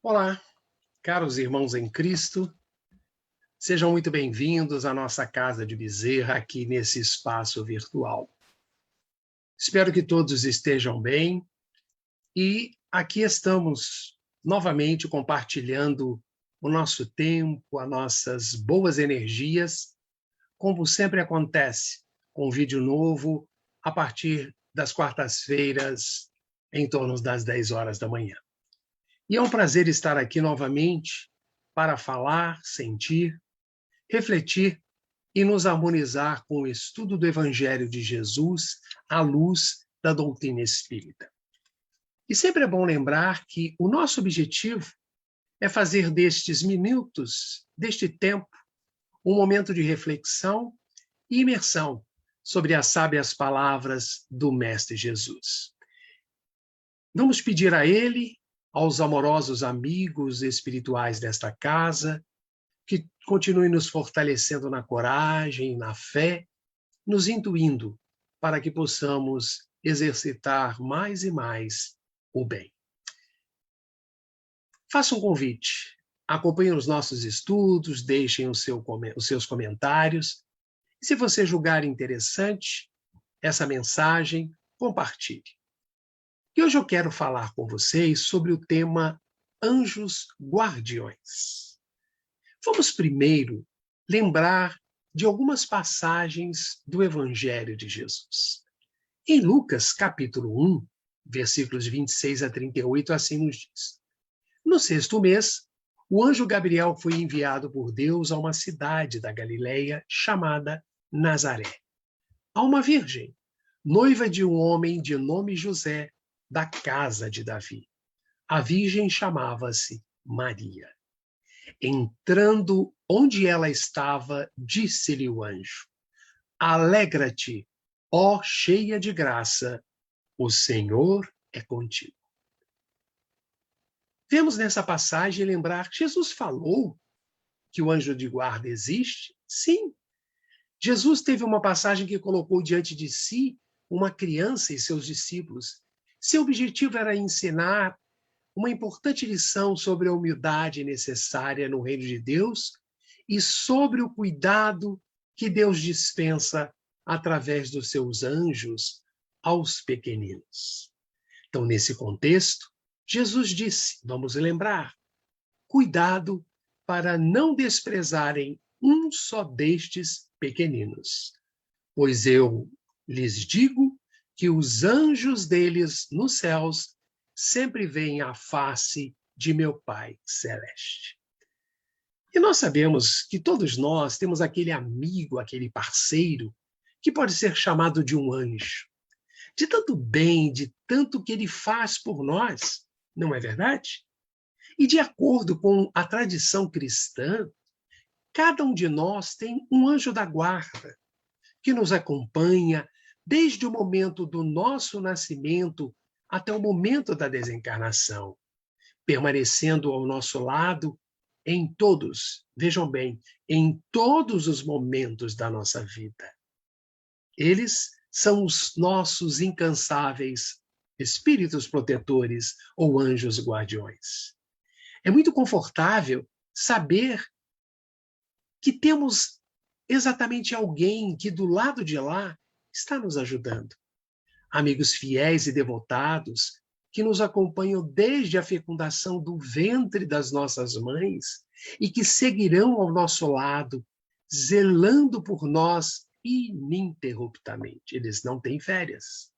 Olá, caros irmãos em Cristo, sejam muito bem-vindos à nossa casa de Bezerra aqui nesse espaço virtual. Espero que todos estejam bem e aqui estamos novamente compartilhando o nosso tempo, as nossas boas energias, como sempre acontece, com um vídeo novo a partir das quartas-feiras, em torno das 10 horas da manhã. E é um prazer estar aqui novamente para falar, sentir, refletir e nos harmonizar com o estudo do Evangelho de Jesus à luz da doutrina espírita. E sempre é bom lembrar que o nosso objetivo é fazer destes minutos, deste tempo, um momento de reflexão e imersão sobre as sábias palavras do Mestre Jesus. Vamos pedir a Ele, aos amorosos amigos espirituais desta casa, que continue nos fortalecendo na coragem, na fé, nos intuindo para que possamos exercitar mais e mais o bem. Faça um convite, acompanhe os nossos estudos, deixem os seus comentários. E se você julgar interessante essa mensagem, compartilhe. E hoje eu quero falar com vocês sobre o tema Anjos Guardiões. Vamos primeiro lembrar de algumas passagens do Evangelho de Jesus. Em Lucas, capítulo 1, versículos 26 a 38, assim nos diz: No sexto mês, o anjo Gabriel foi enviado por Deus a uma cidade da Galileia chamada Nazaré, a uma virgem, noiva de um homem de nome José, da casa de Davi. A virgem chamava-se Maria. Entrando onde ela estava, disse-lhe o anjo: Alegra-te, ó cheia de graça, o Senhor é contigo. Vemos nessa passagem lembrar que Jesus falou que o anjo de guarda existe? Sim. Jesus teve uma passagem que colocou diante de si uma criança e seus discípulos. Seu objetivo era ensinar uma importante lição sobre a humildade necessária no reino de Deus e sobre o cuidado que Deus dispensa através dos seus anjos aos pequeninos. Então, nesse contexto, Jesus disse, vamos lembrar, cuidado para não desprezarem um só destes pequeninos, pois eu lhes digo que os anjos deles nos céus sempre veem a face de meu Pai Celeste. E nós sabemos que todos nós temos aquele amigo, aquele parceiro, que pode ser chamado de um anjo. De tanto bem, de tanto que ele faz por nós, não é verdade? E de acordo com a tradição cristã, cada um de nós tem um anjo da guarda, que nos acompanha desde o momento do nosso nascimento até o momento da desencarnação, permanecendo ao nosso lado em todos, vejam bem, em todos os momentos da nossa vida. Eles são os nossos incansáveis espíritos protetores ou anjos guardiões. É muito confortável saber que temos exatamente alguém que do lado de lá está nos ajudando. Amigos fiéis e devotados que nos acompanham desde a fecundação do ventre das nossas mães e que seguirão ao nosso lado, zelando por nós ininterruptamente. Eles não têm férias.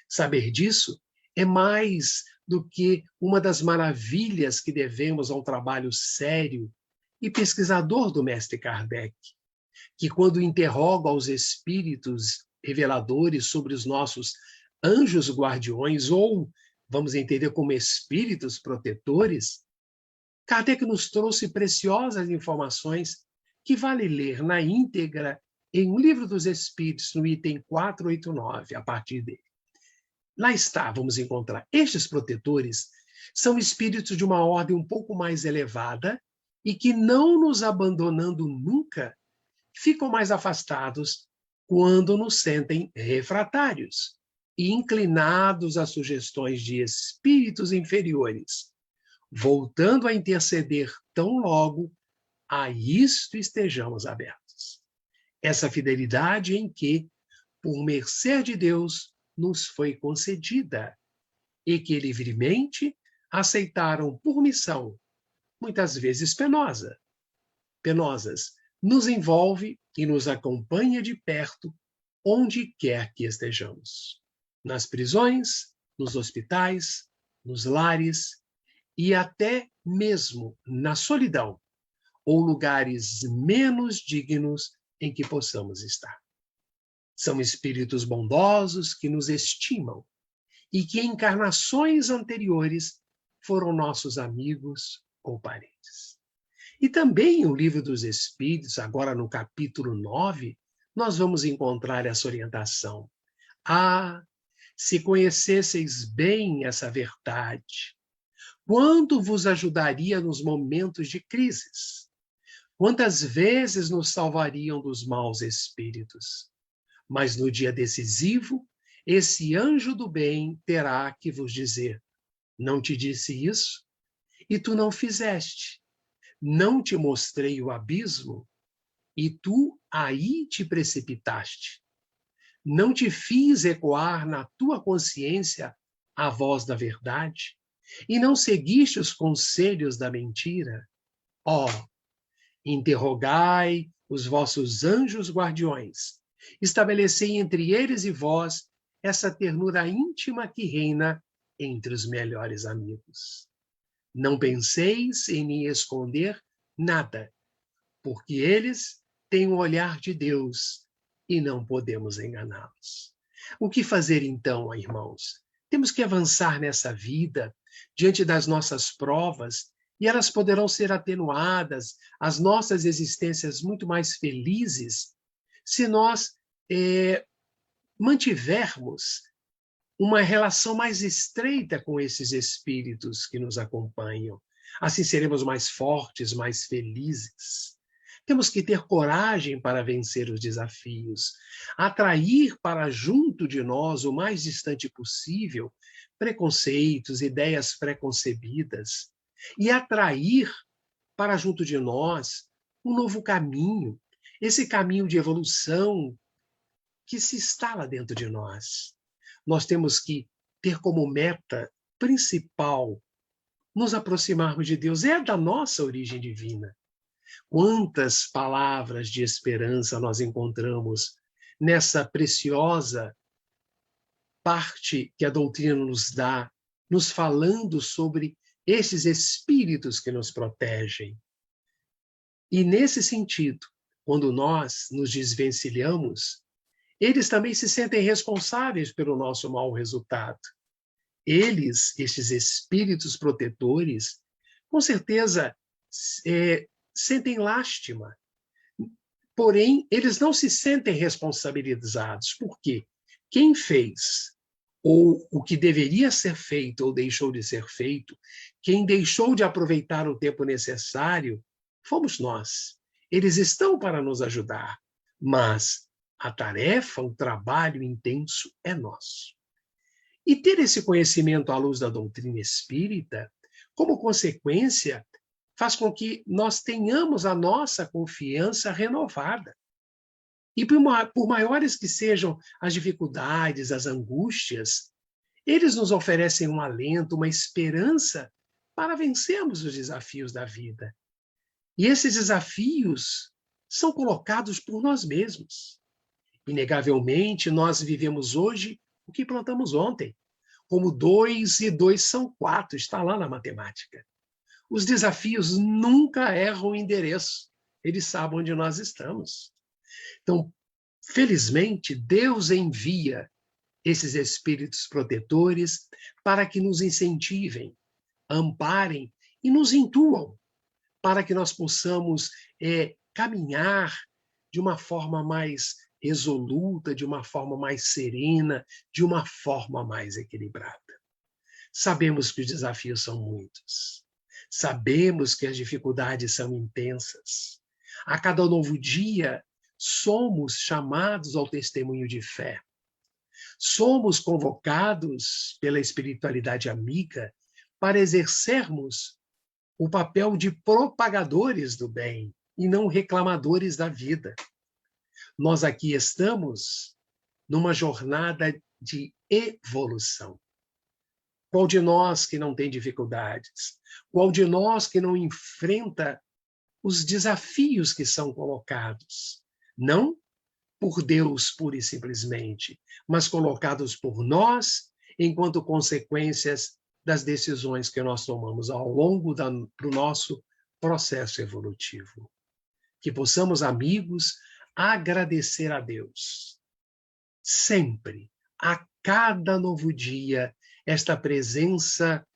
Saber disso é mais do que uma das maravilhas que devemos ao trabalho sério e pesquisador do mestre Kardec, que quando interroga os espíritos reveladores sobre os nossos anjos guardiões, ou vamos entender como espíritos protetores, Kardec nos trouxe preciosas informações que vale ler na íntegra em O Livro dos Espíritos, no item 489, a partir dele. Lá está, vamos encontrar. Estes protetores são espíritos de uma ordem um pouco mais elevada e que, não nos abandonando nunca, ficam mais afastados quando nos sentem refratários e inclinados a sugestões de espíritos inferiores, voltando a interceder tão logo a isto estejamos abertos. Essa fidelidade em que, por mercê de Deus, nos foi concedida e que livremente aceitaram por missão, muitas vezes penosas, nos envolve e nos acompanha de perto, onde quer que estejamos. Nas prisões, nos hospitais, nos lares e até mesmo na solidão ou lugares menos dignos em que possamos estar. São espíritos bondosos que nos estimam e que em encarnações anteriores foram nossos amigos ou parentes. E também o Livro dos Espíritos, agora no capítulo 9, nós vamos encontrar essa orientação. Ah, se conhecesseis bem essa verdade, quanto vos ajudaria nos momentos de crises? Quantas vezes nos salvariam dos maus espíritos? Mas no dia decisivo, esse anjo do bem terá que vos dizer: não te disse isso? E tu não fizeste. Não te mostrei o abismo? E tu aí te precipitaste. Não te fiz ecoar na tua consciência a voz da verdade? E não seguiste os conselhos da mentira? Ó, interrogai os vossos anjos guardiões. Estabelecei entre eles e vós essa ternura íntima que reina entre os melhores amigos. Não penseis em me esconder nada, porque eles têm o olhar de Deus e não podemos enganá-los. O que fazer então, irmãos? Temos que avançar nessa vida, diante das nossas provas, e elas poderão ser atenuadas, as nossas existências muito mais felizes, se nós mantivermos uma relação mais estreita com esses espíritos que nos acompanham. Assim seremos mais fortes, mais felizes. Temos que ter coragem para vencer os desafios, atrair para junto de nós, o mais distante possível, preconceitos, ideias preconcebidas, e atrair para junto de nós um novo caminho, esse caminho de evolução que se instala dentro de nós. Nós temos que ter como meta principal nos aproximarmos de Deus, é da nossa origem divina. Quantas palavras de esperança nós encontramos nessa preciosa parte que a doutrina nos dá, nos falando sobre esses espíritos que nos protegem. E nesse sentido, quando nós nos desvencilhamos, eles também se sentem responsáveis pelo nosso mau resultado. Eles, estes espíritos protetores, com certeza sentem lástima. Porém, eles não se sentem responsabilizados. Por quê? Quem fez, ou o que deveria ser feito ou deixou de ser feito, quem deixou de aproveitar o tempo necessário, fomos nós. Eles estão para nos ajudar, mas a tarefa, o trabalho intenso é nosso. E ter esse conhecimento à luz da doutrina espírita, como consequência, faz com que nós tenhamos a nossa confiança renovada. E por maiores que sejam as dificuldades, as angústias, eles nos oferecem um alento, uma esperança para vencermos os desafios da vida. E esses desafios são colocados por nós mesmos. Inegavelmente, nós vivemos hoje o que plantamos ontem. Como 2 e 2 são 4, está lá na matemática. Os desafios nunca erram o endereço. Eles sabem onde nós estamos. Então, felizmente, Deus envia esses espíritos protetores para que nos incentivem, amparem e nos intuam, para que nós possamos caminhar de uma forma mais resoluta, de uma forma mais serena, de uma forma mais equilibrada. Sabemos que os desafios são muitos. Sabemos que as dificuldades são intensas. A cada novo dia, somos chamados ao testemunho de fé. Somos convocados pela espiritualidade amiga para exercermos o papel de propagadores do bem e não reclamadores da vida. Nós aqui estamos numa jornada de evolução. Qual de nós que não tem dificuldades? Qual de nós que não enfrenta os desafios que são colocados? Não por Deus pura e simplesmente, mas colocados por nós enquanto consequências das decisões que nós tomamos ao longo do nosso processo evolutivo. Que possamos, amigos, agradecer a Deus sempre, a cada novo dia, esta presença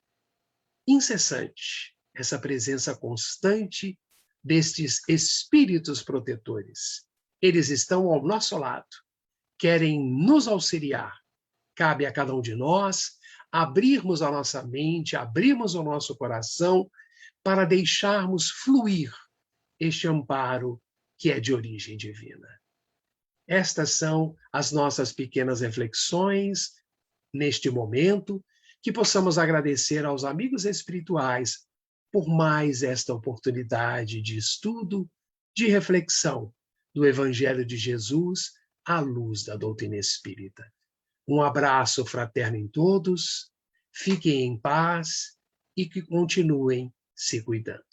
incessante, essa presença constante destes espíritos protetores. Eles estão ao nosso lado, querem nos auxiliar. Cabe a cada um de nós abrirmos a nossa mente, abrirmos o nosso coração para deixarmos fluir este amparo que é de origem divina. Estas são as nossas pequenas reflexões neste momento, que possamos agradecer aos amigos espirituais por mais esta oportunidade de estudo, de reflexão do Evangelho de Jesus à luz da doutrina espírita. Um abraço fraterno em todos, fiquem em paz e que continuem se cuidando.